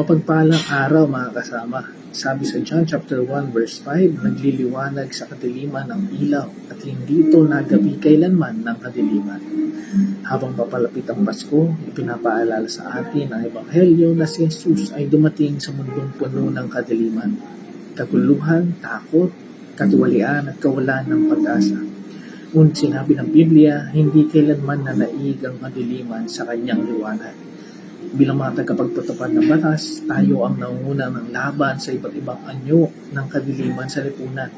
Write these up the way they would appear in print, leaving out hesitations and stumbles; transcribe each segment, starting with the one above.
Mapagpalang araw mga kasama. Sabi sa John chapter 1 verse 5, nagliliwanag sa kadiliman ng ilaw at hindi ito nagabi kailanman ng kadiliman. Habang papalapit ang Pasko, ipinapaalala sa atin ang Ebanghelyo na si Jesus ay dumating sa mundong puno ng kadiliman, kaguluhan, takot, katiwalian at kawalan ng pag-asa. Ngunit sinabi ng Biblia, hindi kailanman nanaig ang kadiliman sa kanyang liwanag. Bilang mga tagapagtutupad ng batas, tayo ang nangunguna ng laban sa iba't ibang anyo ng kadiliman sa lipunan.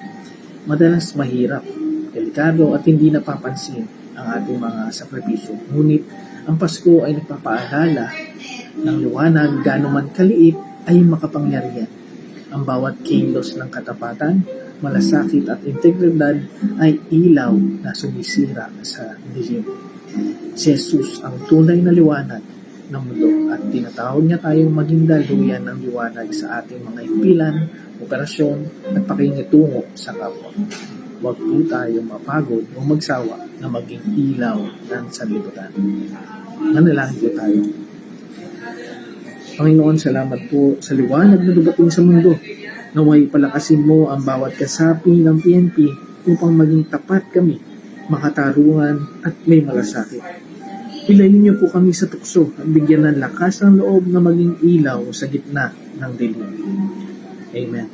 Madalas mahirap, delikado at hindi napapansin ang ating mga sakripisyo. Ngunit ang Pasko ay nagpapaalala ng liwanag gaano man kaliit ay makapangyarihan. Ang bawat kilos ng katapatan, malasakit at integridad ay ilaw na sumisira sa dilim. Si Jesus ang tunay na liwanag ng mundo at tinatawag niya tayong maging daluyan ng liwanag sa ating mga impilan, operasyon at pakingitungo sa kapwa. Huwag po tayong mapagod o magsawa na maging ilaw ng sanlibutan. Manalangin po tayo. Panginoon, salamat po sa liwanag na dumating sa mundo. Naway palakasin mo ang bawat kasapi ng PNP upang maging tapat kami, makatarungan at may malasakit. Hilayin niyo po kami sa tukso at bigyan ng lakas ng loob na maging ilaw sa gitna ng dilim. Amen.